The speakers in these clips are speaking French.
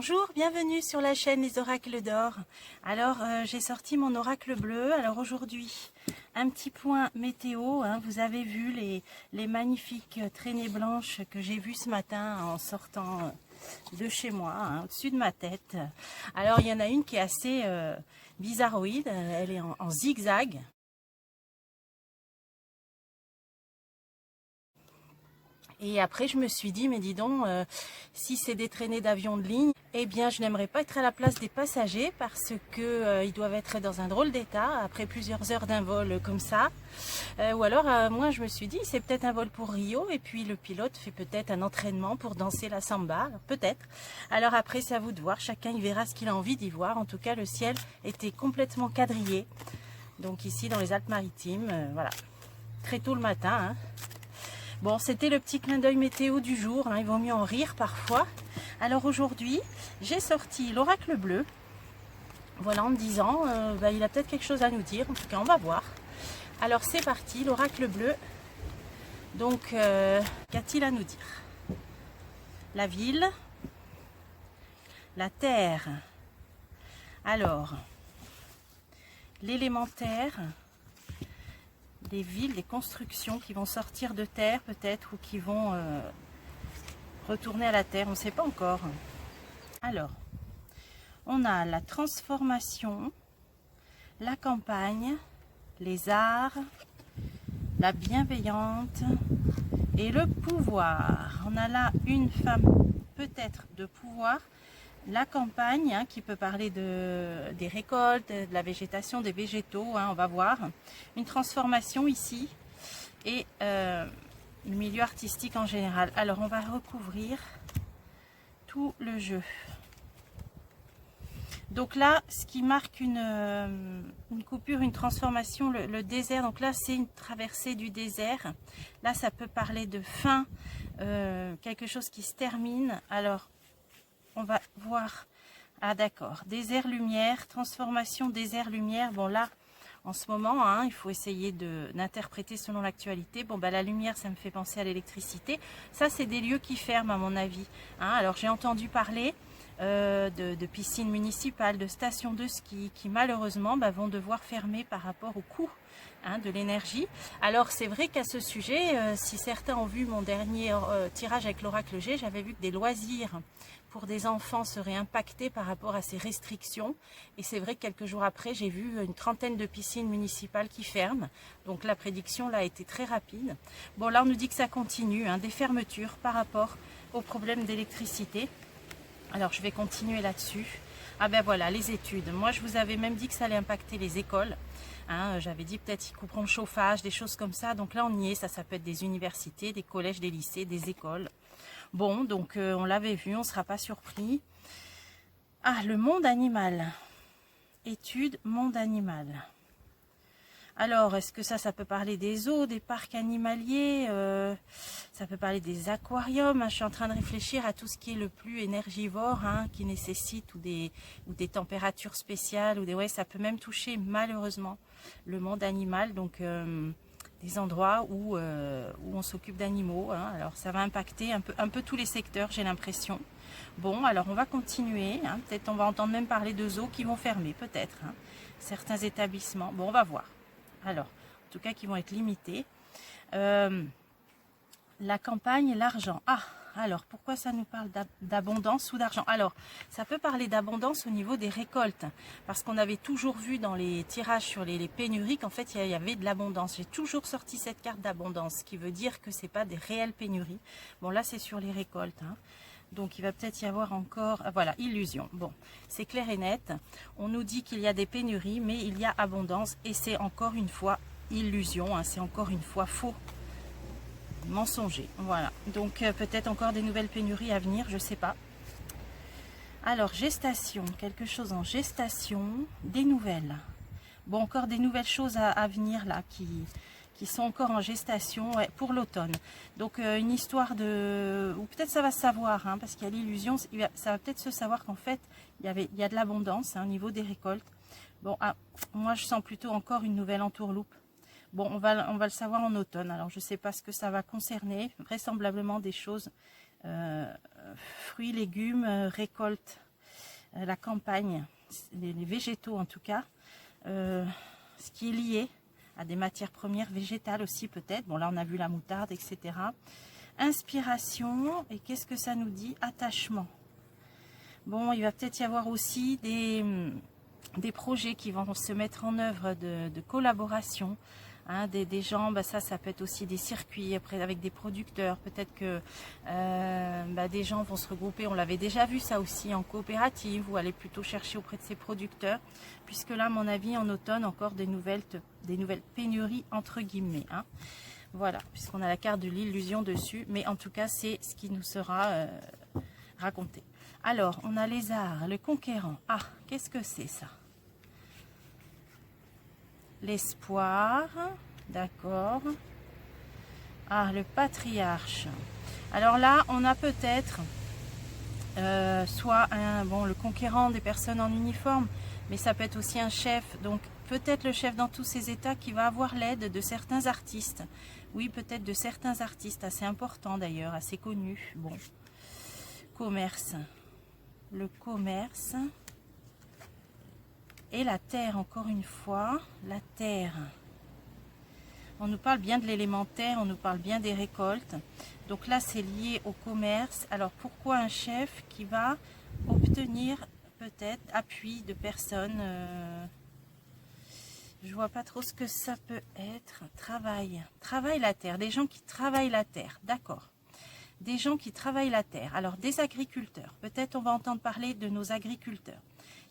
Bonjour, bienvenue sur la chaîne Les Oracles d'Or. Alors, j'ai sorti mon oracle bleu. Alors aujourd'hui, un petit point météo. Vous avez vu les magnifiques traînées blanches que j'ai vues ce matin en sortant de chez moi, au-dessus de ma tête. Alors, il y en a une qui est assez bizarroïde. Elle est en zigzag. Et après, je me suis dit, mais dis donc, si c'est des traînées d'avions de ligne, eh bien, je n'aimerais pas être à la place des passagers parce que ils doivent être dans un drôle d'état après plusieurs heures d'un vol comme ça. Ou alors, moi, je me suis dit, c'est peut-être un vol pour Rio et puis le pilote fait peut-être un entraînement pour danser la samba, peut-être. Alors après, c'est à vous de voir. Chacun y verra ce qu'il a envie d'y voir. En tout cas, le ciel était complètement quadrillé. Donc ici, dans les Alpes-Maritimes, voilà, très tôt le matin. Bon, c'était le petit clin d'œil météo du jour, il vaut mieux en rire parfois. Alors aujourd'hui, j'ai sorti l'oracle bleu, voilà, en me disant, il a peut-être quelque chose à nous dire, en tout cas on va voir. Alors c'est parti, l'oracle bleu, donc qu'a-t-il à nous dire? La ville, la terre, alors l'élémentaire, des villes, des constructions qui vont sortir de terre peut-être ou qui vont retourner à la terre, on ne sait pas encore. Alors, on a la transformation, la campagne, les arts, la bienveillante et le pouvoir. On a là une femme peut-être de pouvoir. La campagne qui peut parler des récoltes, de la végétation, des végétaux, on va voir. Une transformation ici et le milieu artistique en général. Alors on va recouvrir tout le jeu. Donc là, ce qui marque une coupure, une transformation, le désert. Donc là, c'est une traversée du désert. Là, ça peut parler de fin, quelque chose qui se termine. Alors, on va voir. Ah d'accord, désert-lumière, transformation désert-lumière. Bon là, en ce moment, il faut essayer d'interpréter selon l'actualité. Bon, la lumière, ça me fait penser à l'électricité. Ça, c'est des lieux qui ferment, à mon avis. Alors, j'ai entendu parler de piscines municipales, de stations de ski qui, malheureusement, vont devoir fermer par rapport au coût de l'énergie. Alors, c'est vrai qu'à ce sujet, si certains ont vu mon dernier tirage avec l'oracle G, j'avais vu que des loisirs pour des enfants seraient impactés par rapport à ces restrictions. Et c'est vrai que quelques jours après, j'ai vu une trentaine de piscines municipales qui ferment. Donc la prédiction là a été très rapide. Bon, là on nous dit que ça continue, des fermetures par rapport aux problèmes d'électricité. Alors je vais continuer là-dessus. Ah ben voilà, les études. Moi je vous avais même dit que ça allait impacter les écoles. J'avais dit peut-être qu'ils couperont le chauffage, des choses comme ça. Donc là on y est, ça peut être des universités, des collèges, des lycées, des écoles. Bon, donc on l'avait vu, on ne sera pas surpris. Ah, le monde animal. Étude, monde animal. Alors, est-ce que ça peut parler des zoos, des parcs animaliers, ça peut parler des aquariums. Je suis en train de réfléchir à tout ce qui est le plus énergivore, qui nécessite ou des températures spéciales, ça peut même toucher malheureusement le monde animal. Donc, des endroits où on s'occupe d'animaux. Alors ça va impacter un peu tous les secteurs, j'ai l'impression. Bon, alors on va continuer. Peut-être on va entendre même parler de zoos qui vont fermer, peut-être. Certains établissements. Bon, on va voir. Alors, en tout cas, qui vont être limités. La campagne et l'argent. Ah, alors, pourquoi ça nous parle d'abondance ou d'argent? Alors, ça peut parler d'abondance au niveau des récoltes, parce qu'on avait toujours vu dans les tirages sur les pénuries qu'en fait, il y avait de l'abondance. J'ai toujours sorti cette carte d'abondance, ce qui veut dire que ce n'est pas des réelles pénuries. Bon, là, c'est sur les récoltes. Donc, il va peut-être y avoir encore... voilà, illusion. Bon, c'est clair et net. On nous dit qu'il y a des pénuries, mais il y a abondance, et c'est encore une fois illusion. C'est encore une fois faux. Mensonger, voilà. Donc peut-être encore des nouvelles pénuries à venir, je sais pas. Alors gestation, quelque chose en gestation, des nouvelles. Bon, encore des nouvelles choses à venir là qui sont encore en gestation pour l'automne. Donc une histoire de, ou peut-être ça va se savoir, parce qu'il y a l'illusion, ça va peut-être se savoir qu'en fait il y a de l'abondance au niveau des récoltes. Bon, moi je sens plutôt encore une nouvelle entourloupe. Bon, on va le savoir en automne. Alors, je ne sais pas ce que ça va concerner. Vraisemblablement des choses, fruits, légumes, récoltes la campagne, les végétaux en tout cas, ce qui est lié à des matières premières végétales aussi peut-être. Bon, là on a vu la moutarde, etc. Inspiration, et qu'est-ce que ça nous dit? Attachement. Bon, il va peut-être y avoir aussi des projets qui vont se mettre en œuvre de collaboration. Hein, des gens, bah ça peut être aussi des circuits après avec des producteurs. Peut-être que des gens vont se regrouper. On l'avait déjà vu ça aussi en coopérative, ou aller plutôt chercher auprès de ces producteurs. Puisque là, à mon avis, en automne, encore des nouvelles pénuries entre guillemets. Hein. Voilà, puisqu'on a la carte de l'illusion dessus. Mais en tout cas, c'est ce qui nous sera raconté. Alors, on a Lézard, le conquérant. Ah, qu'est-ce que c'est ça? L'espoir, d'accord. Ah, le patriarche. Alors là, on a peut-être soit le conquérant des personnes en uniforme, mais ça peut être aussi un chef. Donc peut-être le chef dans tous ces états qui va avoir l'aide de certains artistes. Oui, peut-être de certains artistes, assez importants d'ailleurs, assez connus. Bon, commerce. Le commerce. Et la terre, encore une fois, la terre. On nous parle bien de l'élémentaire, on nous parle bien des récoltes. Donc là, c'est lié au commerce. Alors, pourquoi un chef qui va obtenir peut-être appui de personnes je vois pas trop ce que ça peut être. Travail la terre, des gens qui travaillent la terre, d'accord. Des gens qui travaillent la terre. Alors, des agriculteurs. Peut-être on va entendre parler de nos agriculteurs.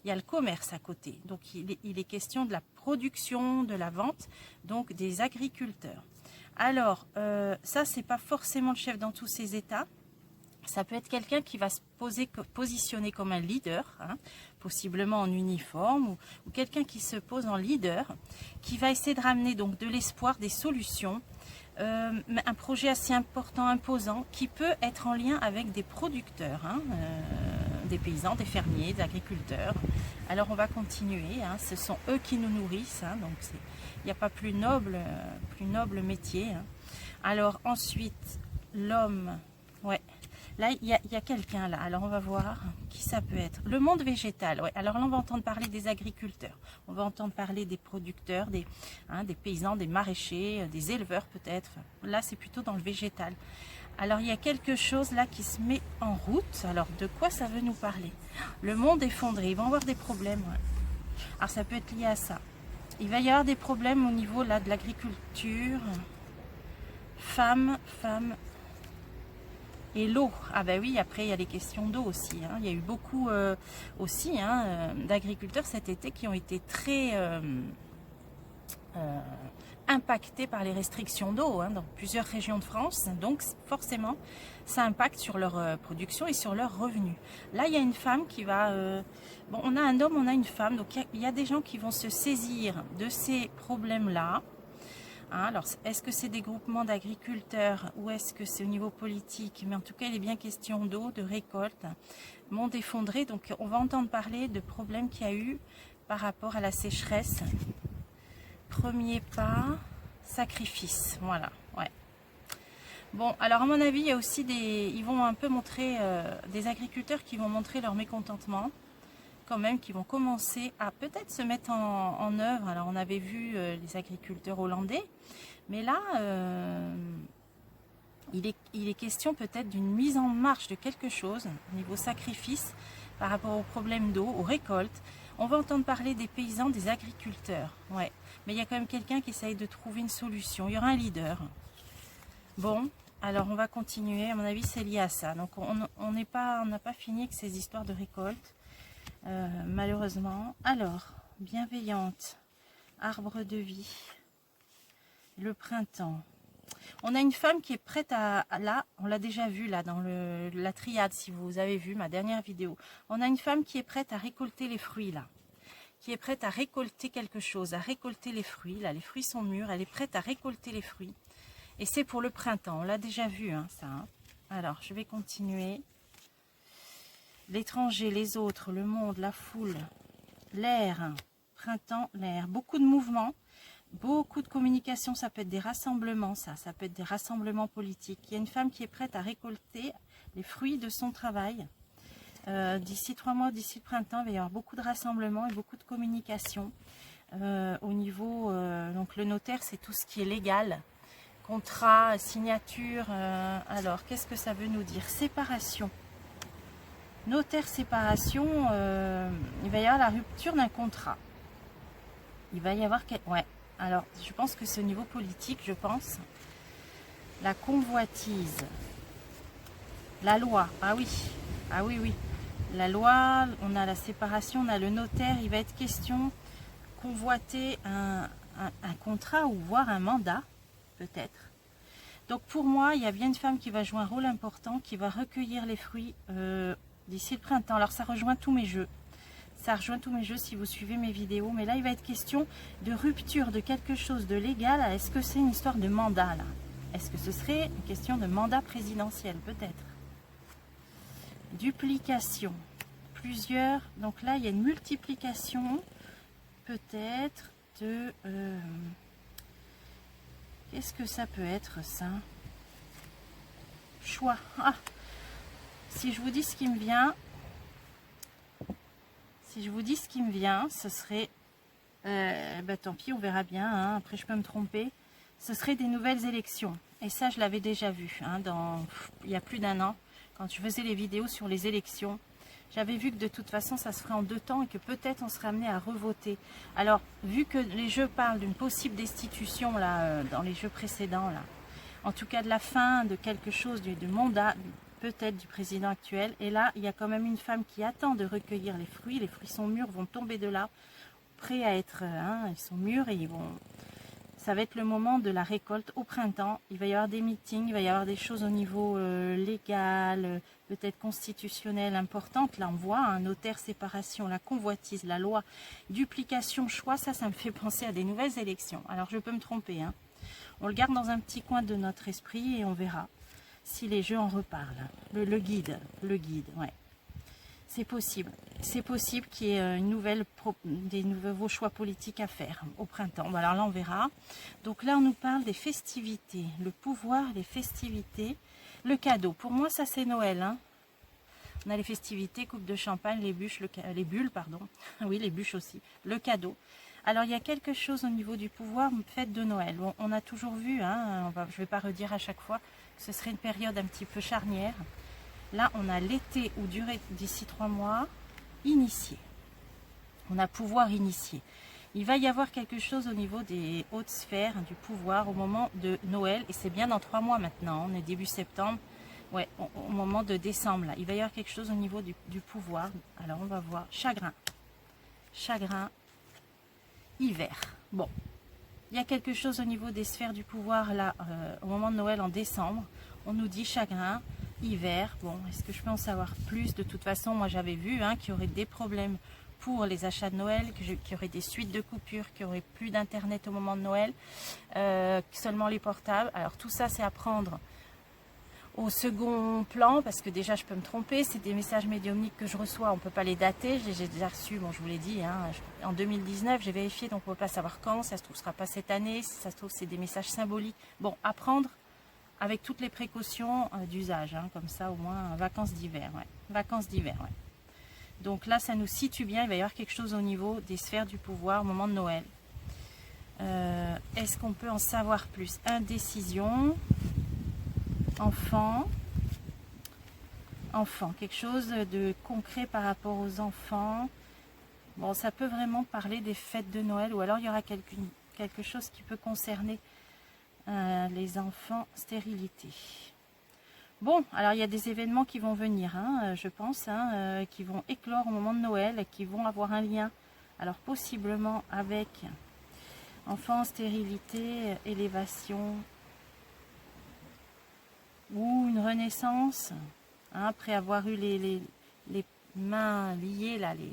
Il y a le commerce à côté. Donc, il est question de la production, de la vente, donc des agriculteurs. Alors, ça, c'est pas forcément le chef dans tous ces états. Ça peut être quelqu'un qui va se positionner comme un leader, hein, possiblement en uniforme, ou quelqu'un qui se pose en leader, qui va essayer de ramener donc de l'espoir, des solutions, un projet assez important, imposant, qui peut être en lien avec des producteurs, hein, des paysans, des fermiers, des agriculteurs. Alors on va continuer, hein, ce sont eux qui nous nourrissent, hein, donc il n'y a pas plus noble métier. Hein. Alors ensuite, l'homme, ouais. Là, il y a quelqu'un là. Alors, on va voir qui ça peut être. Le monde végétal. Ouais. Alors là, on va entendre parler des agriculteurs. On va entendre parler des producteurs, des paysans, des maraîchers, des éleveurs peut-être. Là, c'est plutôt dans le végétal. Alors, il y a quelque chose là qui se met en route. Alors, de quoi ça veut nous parler? Le monde effondré. Ils vont avoir des problèmes. Ouais. Alors, ça peut être lié à ça. Il va y avoir des problèmes au niveau là de l'agriculture. Femmes. Et l'eau, ah ben oui, après il y a les questions d'eau aussi. Hein. Il y a eu beaucoup aussi d'agriculteurs cet été qui ont été très impactés par les restrictions d'eau dans plusieurs régions de France. Donc forcément, ça impacte sur leur production et sur leurs revenus. Là, il y a une femme qui va... bon, on a un homme, on a une femme. Donc il y a des gens qui vont se saisir de ces problèmes-là. Hein, alors, est-ce que c'est des groupements d'agriculteurs ou est-ce que c'est au niveau politique? Mais en tout cas, il est bien question d'eau, de récolte, monde effondré. Donc, on va entendre parler de problèmes qu'il y a eu par rapport à la sécheresse. Premier pas, sacrifice. Voilà, ouais. Bon, alors à mon avis, il y a aussi ils vont un peu montrer, des agriculteurs qui vont montrer leur mécontentement. Quand même, qui vont commencer à peut-être se mettre en œuvre. Alors on avait vu les agriculteurs hollandais, mais là il est question peut-être d'une mise en marche de quelque chose au niveau sacrifice par rapport aux problèmes d'eau, aux récoltes. On va entendre parler des paysans, des agriculteurs, ouais. Mais il y a quand même quelqu'un qui essaye de trouver une solution. Il y aura un leader. Bon, alors on va continuer. À mon avis, c'est lié à ça. Donc on n'a pas fini avec ces histoires de récolte. Malheureusement. Alors, bienveillante, arbre de vie, le printemps. On a une femme qui est prête là, on l'a déjà vu là dans la triade, si vous avez vu ma dernière vidéo. On a une femme qui est prête à récolter les fruits là, qui est prête à récolter quelque chose, à récolter les fruits. Là, les fruits sont mûrs, elle est prête à récolter les fruits. Et c'est pour le printemps, on l'a déjà vu hein, ça. Hein. Alors, je vais continuer. L'étranger, les autres, le monde, la foule, l'air, printemps, l'air, beaucoup de mouvements, beaucoup de communication, ça peut être des rassemblements, ça peut être des rassemblements politiques. Il y a une femme qui est prête à récolter les fruits de son travail. D'ici 3 mois, d'ici le printemps, il va y avoir beaucoup de rassemblements et beaucoup de communication. Au niveau, donc le notaire, c'est tout ce qui est légal. Contrat, signature. Alors, qu'est-ce que ça veut nous dire? Séparation. Notaire, séparation, il va y avoir la rupture d'un contrat. Il va y avoir... Ouais, alors, je pense que c'est au niveau politique, je pense. La convoitise. La loi, ah oui, oui. La loi, on a la séparation, on a le notaire, il va être question convoiter un contrat ou voire un mandat, peut-être. Donc pour moi, il y a bien une femme qui va jouer un rôle important, qui va recueillir les fruits d'ici le printemps. Alors ça rejoint tous mes jeux. Ça rejoint tous mes jeux si vous suivez mes vidéos. Mais là, il va être question de rupture de quelque chose de légal. Est-ce que c'est une histoire de mandat là? Est-ce que ce serait une question de mandat présidentiel? Peut-être. Duplication. Plusieurs. Donc là, il y a une multiplication. Peut-être de... qu'est-ce que ça peut être ça? Choix. Ah, si je vous dis ce qui me vient... Si je vous dis ce qui me vient, ce serait... bah, tant pis, on verra bien. Hein, après, je peux me tromper. Ce serait des nouvelles élections. Et ça, je l'avais déjà vu. Hein, il y a plus d'1 an, quand je faisais les vidéos sur les élections. J'avais vu que de toute façon, ça se ferait en 2 temps et que peut-être on serait amené à revoter. Alors, vu que les jeux parlent d'une possible destitution, là, dans les jeux précédents, là, en tout cas de la fin de quelque chose, de mandat, peut-être du président actuel. Et là, il y a quand même une femme qui attend de recueillir les fruits. Les fruits sont mûrs, vont tomber de là, prêts à être... Hein, ils sont mûrs et ils vont... Ça va être le moment de la récolte au printemps. Il va y avoir des meetings, il va y avoir des choses au niveau légal, peut-être constitutionnel importantes. Là, on voit un notaire, séparation, la convoitise, la loi, duplication, choix. Ça me fait penser à des nouvelles élections. Alors, je peux me tromper. Hein. On le garde dans un petit coin de notre esprit et on verra si les jeux en reparlent. Le guide, ouais. C'est possible. C'est possible qu'il y ait des nouveaux choix politiques à faire au printemps. Alors là, on verra. Donc là, on nous parle des festivités. Le pouvoir, les festivités. Le cadeau. Pour moi, ça, c'est Noël. Hein. On a les festivités, coupe de champagne, les bûches, les bulles, pardon. Oui, les bûches aussi. Le cadeau. Alors, il y a quelque chose au niveau du pouvoir, fête de Noël. Bon, on a toujours vu, hein, je ne vais pas redire à chaque fois, que ce serait une période un petit peu charnière. Là, on a l'été ou durée d'ici 3 mois, initié. On a pouvoir initié. Il va y avoir quelque chose au niveau des hautes sphères, du pouvoir, au moment de Noël. Et c'est bien dans 3 mois maintenant, on est début septembre. Ouais, au moment de décembre, là. Il va y avoir quelque chose au niveau du pouvoir. Alors, on va voir. Chagrin. Chagrin. Hiver. Bon. Il y a quelque chose au niveau des sphères du pouvoir, là, au moment de Noël, en décembre. On nous dit chagrin. Hiver, bon, est-ce que je peux en savoir plus? De toute façon, moi j'avais vu hein, qu'il y aurait des problèmes pour les achats de Noël, qu'il y aurait des suites de coupures, qu'il n'y aurait plus d'internet au moment de Noël, seulement les portables. Alors tout ça, c'est à prendre au second plan, parce que déjà je peux me tromper, c'est des messages médiumniques que je reçois, on ne peut pas les dater, j'ai déjà reçu, bon je vous l'ai dit, hein, en 2019 j'ai vérifié, donc on ne peut pas savoir quand, ça se trouve ce ne sera pas cette année, si ça se trouve c'est des messages symboliques. Bon, à prendre avec toutes les précautions d'usage, hein, comme ça au moins vacances d'hiver, ouais. Vacances d'hiver, ouais. Donc là, ça nous situe bien, il va y avoir quelque chose au niveau des sphères du pouvoir au moment de Noël. Est-ce qu'on peut en savoir plus? Indécision, enfant, quelque chose de concret par rapport aux enfants. Bon, ça peut vraiment parler des fêtes de Noël, ou alors il y aura quelque chose qui peut concerner les enfants, stérilité. Bon, alors il y a des événements qui vont venir, hein, je pense, hein, qui vont éclore au moment de Noël et qui vont avoir un lien, alors possiblement avec enfants, stérilité, élévation, ou une renaissance, hein, après avoir eu les mains liées, là, les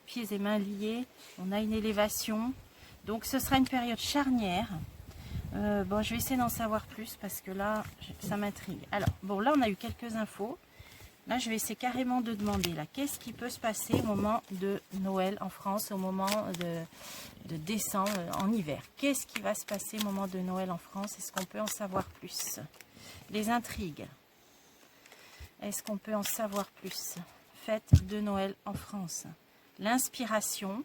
pieds et mains liés, on a une élévation. Donc ce sera une période charnière. Bon, je vais essayer d'en savoir plus parce que là, ça m'intrigue. Alors, bon, là, on a eu quelques infos. Là, je vais essayer carrément de demander, là, qu'est-ce qui peut se passer au moment de Noël en France, au moment de décembre, en hiver? Qu'est-ce qui va se passer au moment de Noël en France? Est-ce qu'on peut en savoir plus? Les intrigues. Est-ce qu'on peut en savoir plus? fête de Noël en France. L'inspiration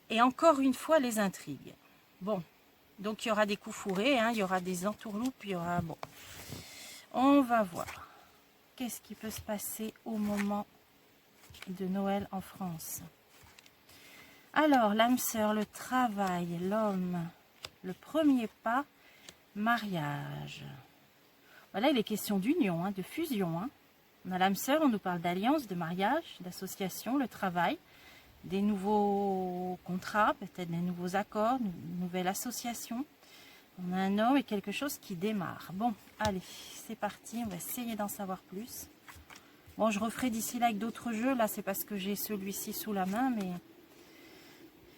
et encore une fois les intrigues. Bon, donc il y aura des coups fourrés, hein, il y aura des entourloupes, il y aura... Bon, on va voir. Qu'est-ce qui peut se passer au moment de Noël en France? Alors, l'âme sœur, le travail, l'homme, le premier pas, mariage. Voilà, il est question d'union, hein, de fusion. Hein. On a l'âme sœur, on nous parle d'alliance, de mariage, d'association, le travail, des nouveaux contrats, peut-être des nouveaux accords, une nouvelle association. On a un homme et quelque chose qui démarre. Bon, allez, c'est parti, on va essayer d'en savoir plus. Bon, je referai d'ici là avec d'autres jeux. Là, c'est parce que j'ai celui-ci sous la main, mais...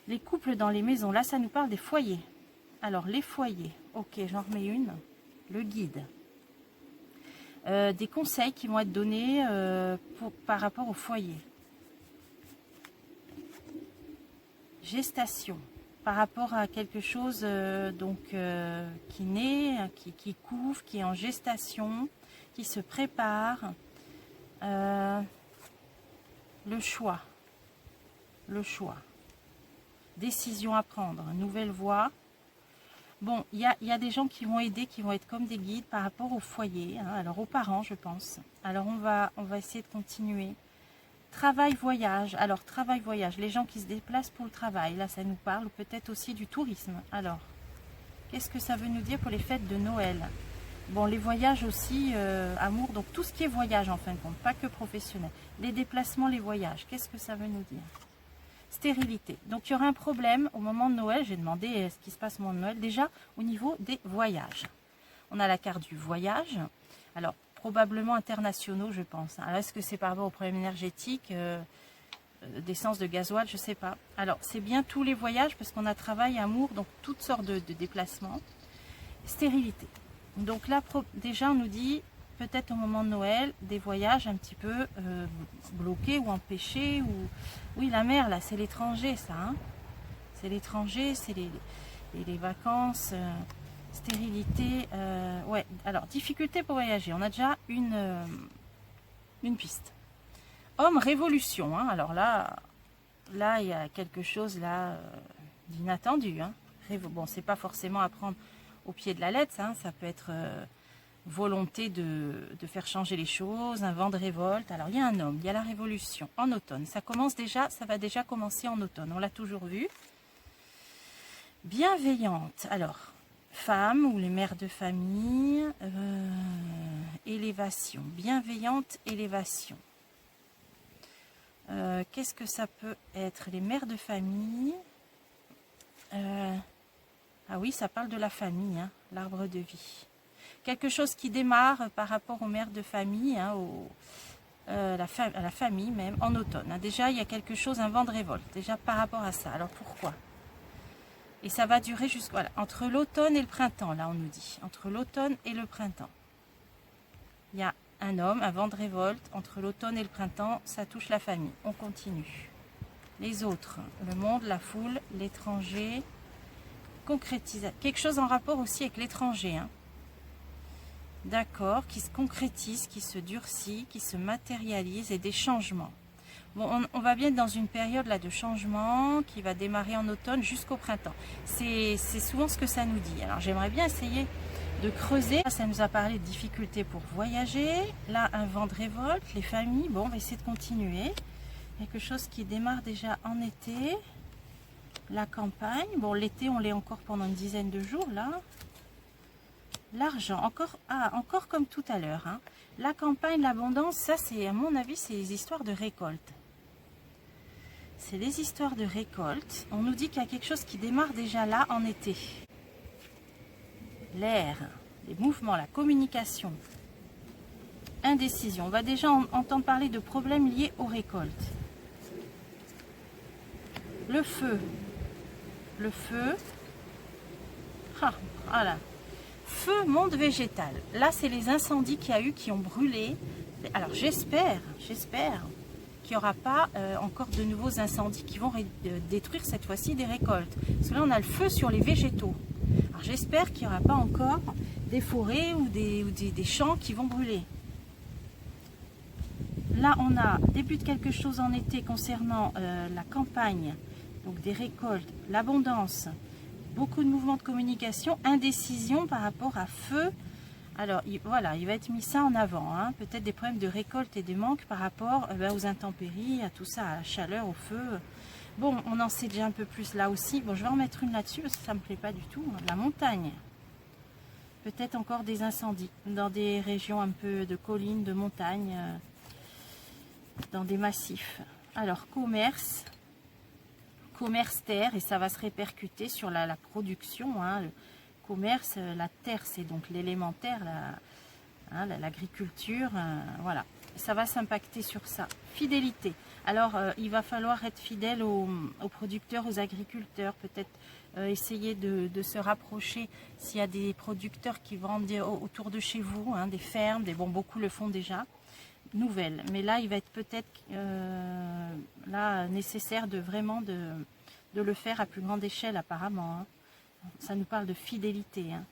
Les couples dans les maisons, là, ça nous parle des foyers. Alors, les foyers, ok, j'en remets une. Le guide. Des conseils qui vont être donnés par rapport au foyer. Gestation. Par rapport à quelque chose qui naît, qui couvre, qui est en gestation, qui se prépare. Le choix. Le choix. Décision à prendre, nouvelle voie. Bon, il y a des gens qui vont aider, qui vont être comme des guides par rapport au foyer, hein, alors aux parents, je pense. Alors, on va essayer de continuer. Travail, voyage. Alors, travail, voyage. Les gens qui se déplacent pour le travail. Là, ça nous parle peut-être aussi du tourisme. Alors, qu'est-ce que ça veut nous dire pour les fêtes de Noël? Bon, les voyages aussi, amour. Donc, tout ce qui est voyage, en fin de compte, pas que professionnel. Les déplacements, les voyages. Qu'est-ce que ça veut nous dire? Stérilité. Donc, il y aura un problème au moment de Noël. J'ai demandé ce qui se passe au moment de Noël. Déjà, au niveau des voyages. On a la carte du voyage. Alors, probablement internationaux, je pense. Alors, est-ce que c'est par rapport au problème énergétique, d'essence, de gasoil, je ne sais pas. Alors, c'est bien tous les voyages, parce qu'on a travail, amour, donc toutes sortes de déplacements. Stérilité. Donc là, déjà, on nous dit, peut-être au moment de Noël, des voyages un petit peu bloqués ou empêchés. Ou... Oui, la mer, là, c'est l'étranger, ça. Hein, c'est l'étranger, c'est les vacances... Stérilité, ouais. Alors, difficulté pour voyager. On a déjà une piste. Homme, révolution. Hein. Alors là, il y a quelque chose là d'inattendu. Hein. Bon, c'est pas forcément à prendre au pied de la lettre. Hein. Ça peut être volonté de faire changer les choses, un vent de révolte. Alors, il y a un homme, il y a la révolution en automne. Ça va déjà commencer en automne. On l'a toujours vu. Bienveillante. Alors, femme ou les mères de famille, élévation, bienveillante élévation. Qu'est-ce que ça peut être? Les mères de famille. Ah oui, ça parle de la famille, hein, l'arbre de vie. Quelque chose qui démarre par rapport aux mères de famille, hein, à la famille même, en automne. Hein. Déjà, il y a quelque chose, un vent de révolte, déjà par rapport à ça. Alors pourquoi? Et ça va durer jusqu'à... Voilà, entre l'automne et le printemps, là on nous dit. Entre l'automne et le printemps. Il y a un homme, un vent de révolte. Entre l'automne et le printemps, ça touche la famille. On continue. Les autres, le monde, la foule, l'étranger. Concrétisation. Quelque chose en rapport aussi avec l'étranger. Hein. D'accord, qui se concrétise, qui se durcit, qui se matérialise et des changements. Bon, on va bien être dans une période là de changement qui va démarrer en automne jusqu'au printemps. C'est souvent ce que ça nous dit. Alors j'aimerais bien essayer de creuser. Ça nous a parlé de difficultés pour voyager. Là, un vent de révolte, les familles. Bon, on va essayer de continuer. Quelque chose qui démarre déjà en été. La campagne. Bon, l'été, on l'est encore pendant une dizaine de jours là. L'argent, encore comme tout à l'heure. Hein. La campagne, l'abondance, ça c'est, à mon avis, c'est les histoires de récolte. C'est les histoires de récolte. On nous dit qu'il y a quelque chose qui démarre déjà là en été. L'air, les mouvements, la communication. Indécision. On va déjà entendre parler de problèmes liés aux récoltes. Le feu. Le feu. Ah, voilà. Feu, monde végétal. Là, c'est les incendies qu'il y a eu qui ont brûlé. Alors, j'espère qu'il n'y aura pas encore de nouveaux incendies qui vont détruire cette fois-ci des récoltes. Parce que là, on a le feu sur les végétaux. Alors, j'espère qu'il n'y aura pas encore des forêts ou des champs qui vont brûler. Là, on a début de quelque chose en été concernant la campagne, donc des récoltes, l'abondance, beaucoup de mouvements de communication, indécision par rapport à feu. Alors, voilà, il va être mis ça en avant. Hein. Peut-être des problèmes de récolte et de manque par rapport aux intempéries, à tout ça, à la chaleur, au feu. Bon, on en sait déjà un peu plus là aussi. Bon, je vais en mettre une là-dessus parce que ça ne me plaît pas du tout. La montagne. Peut-être encore des incendies dans des régions un peu de collines, de montagnes, dans des massifs. Alors, commerce terre, et ça va se répercuter sur la production. Hein. Le commerce, la terre, c'est donc l'élémentaire, l'agriculture, voilà. Ça va s'impacter sur ça. Fidélité. Alors, il va falloir être fidèle aux producteurs, aux agriculteurs, peut-être essayer de se rapprocher s'il y a des producteurs qui vendent autour de chez vous, hein, des fermes, bon, beaucoup le font déjà. Nouvelle, mais là il va être peut-être là nécessaire de vraiment de le faire à plus grande échelle apparemment. Hein. Ça nous parle de fidélité, hein.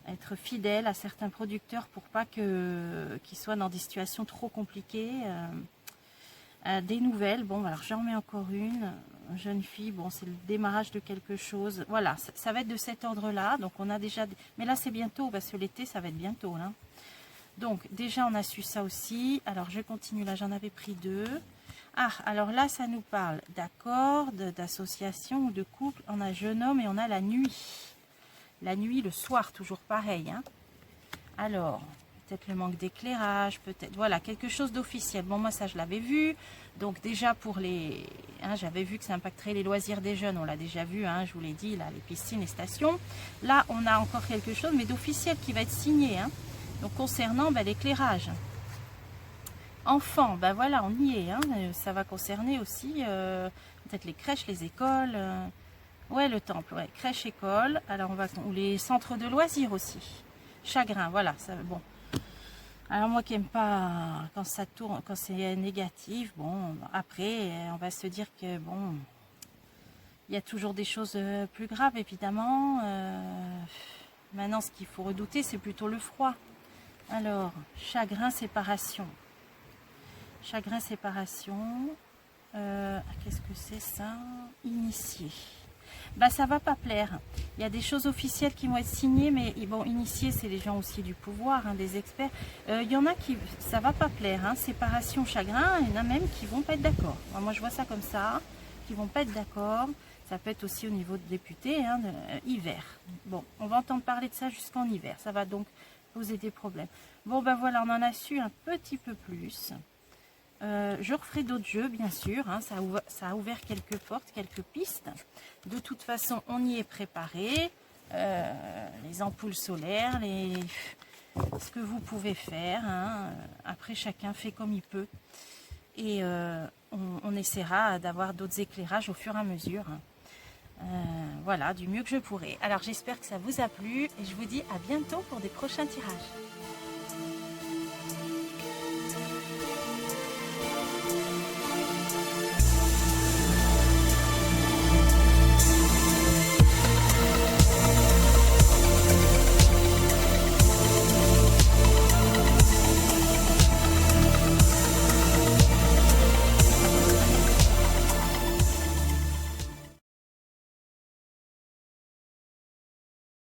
Être fidèle à certains producteurs pour pas qu'ils soient dans des situations trop compliquées. Des nouvelles, bon alors j'en mets encore une jeune fille, bon c'est le démarrage de quelque chose, voilà, ça va être de cet ordre là, donc on a déjà, mais là c'est bientôt parce que l'été ça va être bientôt là. Donc déjà on a su ça aussi. Alors je continue, là j'en avais pris 2. Ah, alors là ça nous parle d'accord, d'association ou de couple. On a jeune homme et on a la nuit. La nuit, le soir, toujours pareil. Hein. Alors, peut-être le manque d'éclairage, peut-être, voilà, quelque chose d'officiel. Bon, moi ça je l'avais vu. Donc déjà pour les... Hein, j'avais vu que ça impacterait les loisirs des jeunes. On l'a déjà vu, hein, je vous l'ai dit, là, les piscines, les stations. Là on a encore quelque chose, mais d'officiel qui va être signé. Hein. Donc concernant l'éclairage. Enfants, ben voilà, on y est. Hein. Ça va concerner aussi peut-être les crèches, les écoles. Ouais, le temple, ouais, crèche, école. Alors on va, ou les centres de loisirs aussi. Chagrin, voilà, ça, bon. Alors moi qui n'aime pas quand ça tourne, quand c'est négatif, bon, après on va se dire que bon, il y a toujours des choses plus graves évidemment. Maintenant ce qu'il faut redouter c'est plutôt le froid. Alors, chagrin, séparation. Chagrin, séparation. Qu'est-ce que c'est ça? Initié. Bah, ça va pas plaire. Il y a des choses officielles qui vont être signées, mais bon, initiés, c'est les gens aussi du pouvoir, hein, des experts. Il y en a qui, ça va pas plaire. Hein, séparation, chagrin, il y en a même qui vont pas être d'accord. Moi, je vois ça comme ça, qui vont pas être d'accord. Ça peut être aussi au niveau de députés, hein, hiver. Bon, on va entendre parler de ça jusqu'en hiver. Ça va donc poser des problèmes. Bon ben voilà, on en a su un petit peu plus. Je referai d'autres jeux bien sûr, hein, ça a ouvert quelques portes, quelques pistes. De toute façon on y est préparé. Les ampoules solaires, ce que vous pouvez faire, hein. Après chacun fait comme il peut. Et on essaiera d'avoir d'autres éclairages au fur et à mesure. Voilà, du mieux que je pourrai. Alors j'espère que ça vous a plu et je vous dis à bientôt pour des prochains tirages.